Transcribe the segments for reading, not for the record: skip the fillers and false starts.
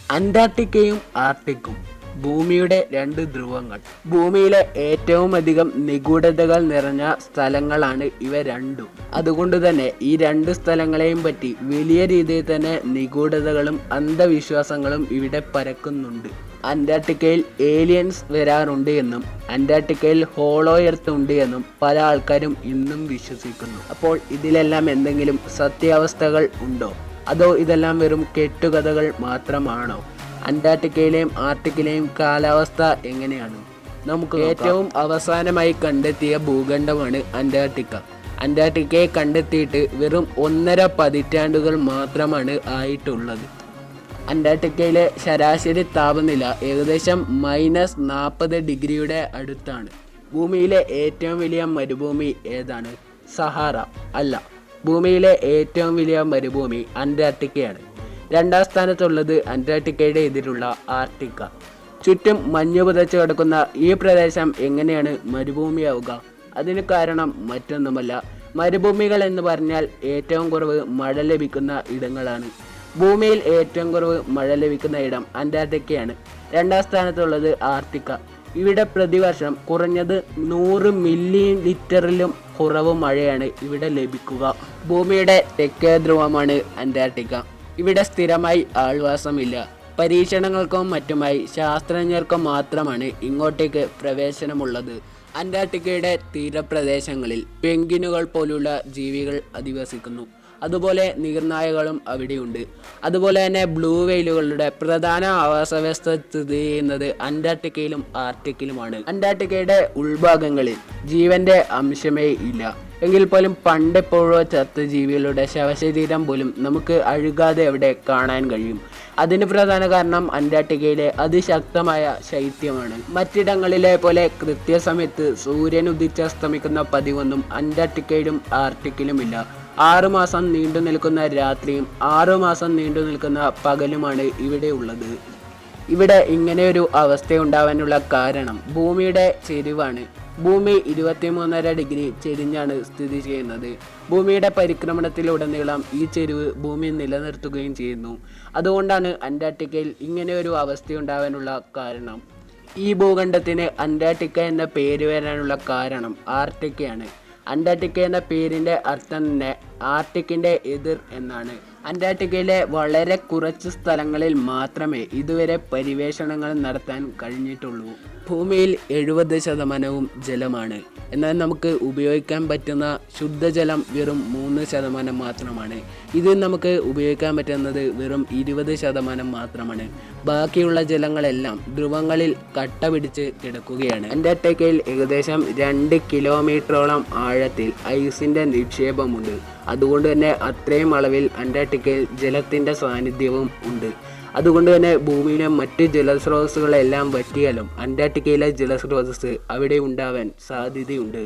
അന്റാർട്ടിക്കയും ആർട്ടിക്കും ഭൂമിയുടെ രണ്ട് ധ്രുവങ്ങൾ. ഭൂമിയിലെ ഏറ്റവും അധികം നിഗൂഢതകൾ നിറഞ്ഞ സ്ഥലങ്ങളാണ് ഇവ രണ്ടും. അതുകൊണ്ട് തന്നെ ഈ രണ്ട് സ്ഥലങ്ങളെയും പറ്റി വലിയ രീതിയിൽ തന്നെ നിഗൂഢതകളും അന്ധവിശ്വാസങ്ങളും ഇവിടെ പരക്കുന്നുണ്ട്. അന്റാർട്ടിക്കയിൽ ഏലിയൻസ് വരാറുണ്ട് എന്നും അന്റാർട്ടിക്കയിൽ ഹോളോ എർത്ത് ഉണ്ട് എന്നും പല ആൾക്കാരും ഇന്നും വിശ്വസിക്കുന്നു. അപ്പോൾ ഇതിലെല്ലാം എന്തെങ്കിലും സത്യാവസ്ഥകൾ ഉണ്ടോ, അതോ ഇതെല്ലാം വെറും കെട്ടുകഥകൾ മാത്രമാണോ? അന്റാർട്ടിക്കയിലെയും ആർട്ടിക്കിലെയും കാലാവസ്ഥ എങ്ങനെയാണ്? നമുക്ക് ഏറ്റവും അവസാനമായി കണ്ടെത്തിയ ഭൂഖണ്ഡമാണ് അന്റാർട്ടിക്ക. അന്റാർട്ടിക്കയെ കണ്ടെത്തിയിട്ട് വെറും 1.5 പതിറ്റാണ്ടുകൾ മാത്രമാണ് ആയിട്ടുള്ളത്. അന്റാർട്ടിക്കയിലെ ശരാശരി താപനില ഏകദേശം -40 ഡിഗ്രിയുടെ അടുത്താണ്. ഭൂമിയിലെ ഏറ്റവും വലിയ മരുഭൂമി ഏതാണ്? സഹാറ അല്ല. ഭൂമിയിലെ ഏറ്റവും വലിയ മരുഭൂമി അന്റാർട്ടിക്കയാണ്. രണ്ടാം സ്ഥാനത്തുള്ളത് അന്റാർട്ടിക്കയുടെ എതിരുള്ള ആർട്ടിക്ക. ചുറ്റും മഞ്ഞ് പുതച്ചു കിടക്കുന്ന ഈ പ്രദേശം എങ്ങനെയാണ് മരുഭൂമിയാവുക? അതിന് കാരണം മറ്റൊന്നുമല്ല, മരുഭൂമികൾ എന്ന് പറഞ്ഞാൽ ഏറ്റവും കുറവ് മഴ ലഭിക്കുന്ന ഇടങ്ങളാണ്. ഭൂമിയിൽ ഏറ്റവും കുറവ് മഴ ലഭിക്കുന്ന ഇടം അന്റാർട്ടിക്കയാണ്. രണ്ടാം സ്ഥാനത്തുള്ളത് ആർട്ടിക്ക. ഇവിടെ പ്രതിവർഷം കുറഞ്ഞത് 100 മില്ലി ലിറ്ററിലും കുറവ് മഴയാണ് ഇവിടെ ലഭിക്കുക. ഭൂമിയുടെ തെക്കേ ധ്രുവമാണ് അന്റാർട്ടിക്ക. ഇവിടെ സ്ഥിരമായി ആൾവാസമില്ല. പരീക്ഷണങ്ങൾക്കും മറ്റുമായി ശാസ്ത്രജ്ഞർക്കും മാത്രമാണ് ഇങ്ങോട്ടേക്ക് പ്രവേശനമുള്ളത്. അന്റാർട്ടിക്കയുടെ തീരപ്രദേശങ്ങളിൽ പെൻഗ്വിനുകൾ പോലുള്ള ജീവികൾ അധിവസിക്കുന്നു. അതുപോലെ നീർനായകളും അവിടെയുണ്ട്. അതുപോലെ തന്നെ ബ്ലൂ വെയിലുകളുടെ പ്രധാന ആവാസ വ്യവസ്ഥ സ്ഥിതി ചെയ്യുന്നത് അന്റാർട്ടിക്കയിലും ആർട്ടിക്കിലുമാണ്. അന്റാർട്ടിക്കയുടെ ഉൾഭാഗങ്ങളിൽ ജീവന്റെ അംശമേ ഇല്ല. എങ്കിൽ പോലും പണ്ടെപ്പോഴോ ചത്ത ജീവികളുടെ ശവശരീരം പോലും നമുക്ക് അഴുകാതെ അവിടെ കാണാൻ കഴിയും. അതിന് പ്രധാന കാരണം അന്റാർട്ടിക്കയിലെ അതിശക്തമായ ശൈത്യമാണ്. മറ്റിടങ്ങളിലെ പോലെ കൃത്യസമയത്ത് സൂര്യൻ ഉദിച്ചസ്തമിക്കുന്ന പതിവൊന്നും അന്റാർട്ടിക്കയിലും ആർട്ടിക്കിലുമില്ല. 6 മാസം നീണ്ടു നിൽക്കുന്ന രാത്രിയും 6 മാസം നീണ്ടു നിൽക്കുന്ന പകലുമാണ് ഇവിടെ ഉള്ളത്. ഇവിടെ ഇങ്ങനെയൊരു അവസ്ഥയുണ്ടാവാനുള്ള കാരണം ഭൂമിയുടെ ചെരിവാണ്. ഭൂമി 23.5 ഡിഗ്രി ചെരിഞ്ഞാണ് സ്ഥിതി ചെയ്യുന്നത്. ഭൂമിയുടെ പരിക്രമണത്തിലുടനീളം ഈ ചെരിവ് ഭൂമി നിലനിർത്തുകയും ചെയ്യുന്നു. അതുകൊണ്ടാണ് അന്റാർട്ടിക്കയിൽ ഇങ്ങനെയൊരു അവസ്ഥയുണ്ടാവാനുള്ള കാരണം. ഈ ഭൂഖണ്ഡത്തിന് അന്റാർട്ടിക്ക എന്ന പേര് വരാനുള്ള കാരണം ആർട്ടിക്കയാണ്. അന്റാർട്ടിക്ക എന്ന പേരിൻ്റെ അർത്ഥം തന്നെ ആർട്ടിക്കിൻ്റെ എതിർ എന്നാണ്. അന്റാർട്ടിക്കയിലെ വളരെ കുറച്ച് സ്ഥലങ്ങളിൽ മാത്രമേ ഇതുവരെ പര്യവേഷണങ്ങൾ നടത്താൻ കഴിഞ്ഞിട്ടുള്ളൂ. ഭൂമിയിൽ 70% ജലമാണ്. എന്നാൽ നമുക്ക് ഉപയോഗിക്കാൻ പറ്റുന്ന ശുദ്ധജലം വെറും 3% മാത്രമാണ്. ഇത് നമുക്ക് ഉപയോഗിക്കാൻ പറ്റുന്നത് വെറും 20% മാത്രമാണ്. ബാക്കിയുള്ള ജലങ്ങളെല്ലാം ധ്രുവങ്ങളിൽ കട്ട പിടിച്ച് കിടക്കുകയാണ്. അന്റാർട്ടിക്കയിൽ ഏകദേശം 2 കിലോമീറ്ററോളം ആഴത്തിൽ ഐസിൻ്റെ നിക്ഷേപമുണ്ട്. അതുകൊണ്ട് തന്നെ അത്രയും അളവിൽ അന്റാർട്ടിക്കയിൽ ജലത്തിൻ്റെ സാന്നിധ്യവും ഉണ്ട്. അതുകൊണ്ട് തന്നെ ഭൂമിയിലെ മറ്റ് ജലസ്രോതസ്സുകളെല്ലാം വറ്റിയാലും അന്റാർട്ടിക്കയിലെ ജലസ്രോതസ് അവിടെ ഉണ്ടാവാൻ സാധ്യതയുണ്ട്.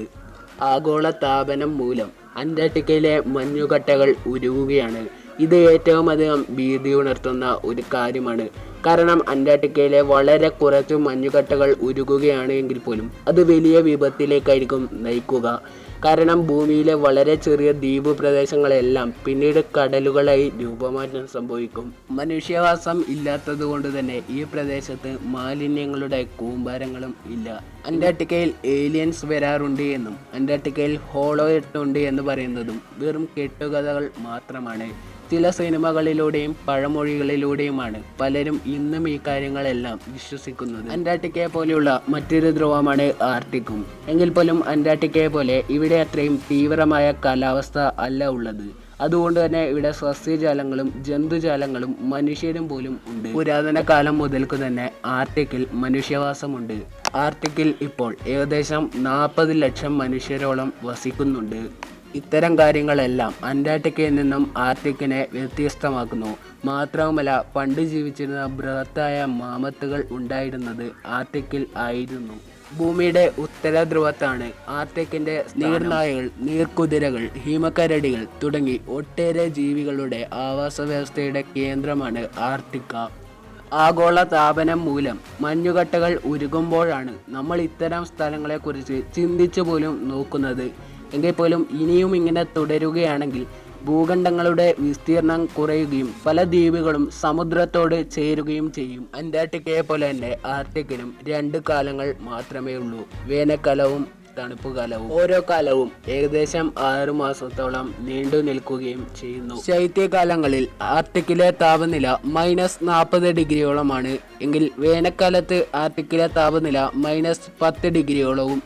ആഗോള താപനം മൂലം അന്റാർട്ടിക്കയിലെ മഞ്ഞുകട്ടകൾ ഉരുകുകയാണ്. ഇത് ഏറ്റവും അധികം ഭീതി ഉണർത്തുന്ന ഒരു കാര്യമാണ്. കാരണം അന്റാർട്ടിക്കയിലെ വളരെ കുറച്ച് മഞ്ഞുകട്ടകൾ ഉരുകുകയാണ് എങ്കിൽ പോലും അത് വലിയ വിപത്തിലേക്കായിരിക്കും നയിക്കുക. കാരണം ഭൂമിയിലെ വളരെ ചെറിയ ദ്വീപ് പ്രദേശങ്ങളെല്ലാം പിന്നീട് കടലുകളായി രൂപമാറ്റം സംഭവിക്കും. മനുഷ്യവാസം ഇല്ലാത്തത് കൊണ്ട് തന്നെ ഈ പ്രദേശത്ത് മാലിന്യങ്ങളുടെ കൂമ്പാരങ്ങളും ഇല്ല. അന്റാർട്ടിക്കയിൽ ഏലിയൻസ് വരാറുണ്ട് എന്നും അന്റാർട്ടിക്കയിൽ ഹോളോ എർത്ത് ഉണ്ട് എന്ന് പറയുന്നതും വെറും കെട്ടുകഥകൾ മാത്രമാണ്. ചില സിനിമകളിലൂടെയും പഴമൊഴികളിലൂടെയുമാണ് പലരും ഇന്നും ഈ കാര്യങ്ങളെല്ലാം വിശ്വസിക്കുന്നത്. അന്റാർട്ടിക്കയെ പോലെയുള്ള മറ്റൊരു ധ്രുവമാണ് ആർട്ടിക്കും. എങ്കിൽ പോലും അന്റാർട്ടിക്കയെ പോലെ ഇവിടെ അത്രയും തീവ്രമായ കാലാവസ്ഥ അല്ല ഉള്ളത്. അതുകൊണ്ട് തന്നെ ഇവിടെ സസ്യജാലങ്ങളും ജന്തുജാലങ്ങളും മനുഷ്യരും പോലും ഉണ്ട്. പുരാതന കാലം മുതൽക്ക് തന്നെ ആർട്ടിക്കിൽ മനുഷ്യവാസമുണ്ട്. ആർട്ടിക്കിൽ ഇപ്പോൾ ഏകദേശം 40 ലക്ഷം മനുഷ്യരോളം വസിക്കുന്നുണ്ട്. ഇത്തരം കാര്യങ്ങളെല്ലാം അന്റാർട്ടിക്കയിൽ നിന്നും ആർട്ടിക്കിനെ വ്യത്യസ്തമാക്കുന്നു. മാത്രവുമല്ല, പണ്ട് ജീവിച്ചിരുന്ന ബൃഹത്തായ മാമത്തുകൾ ഉണ്ടായിരുന്നത് ആർട്ടിക്കിൽ ആയിരുന്നു. ഭൂമിയുടെ ഉത്തര ധ്രുവത്താണ് ആർട്ടിക്കിൻ്റെ നീർനായകൾ, നീർക്കുതിരകൾ, ഹിമക്കരടികൾ തുടങ്ങി ഒട്ടേറെ ജീവികളുടെ ആവാസ വ്യവസ്ഥയുടെ കേന്ദ്രമാണ് ആർട്ടിക്ക. ആഗോള താപനം മൂലം മഞ്ഞുകട്ടകൾ ഉരുകുമ്പോഴാണ് നമ്മൾ ഇത്തരം സ്ഥലങ്ങളെക്കുറിച്ച് ചിന്തിച്ചു പോലും നോക്കുന്നത്. എങ്കിൽ പോലും ഇനിയും ഇങ്ങനെ തുടരുകയാണെങ്കിൽ ഭൂഖണ്ഡങ്ങളുടെ വിസ്തീർണം കുറയുകയും പല ദ്വീപുകളും സമുദ്രത്തോട് ചേരുകയും ചെയ്യും. അന്റാർട്ടിക്കയെ പോലെ തന്നെ ആർട്ടിക്കിനും 2 കാലങ്ങൾ മാത്രമേ ഉള്ളൂ, വേനൽക്കാലവും തണുപ്പ് കാലവും. ഓരോ കാലവും ഏകദേശം 6 മാസത്തോളം നീണ്ടു നിൽക്കുകയും ചെയ്യുന്നു. ശൈത്യകാലങ്ങളിൽ ആർട്ടിക്കിലെ താപനില -40 ഡിഗ്രിയോളമാണ് എങ്കിൽ വേനൽക്കാലത്ത് ആർട്ടിക്കിലെ താപനില -10 ഡിഗ്രിയോളവും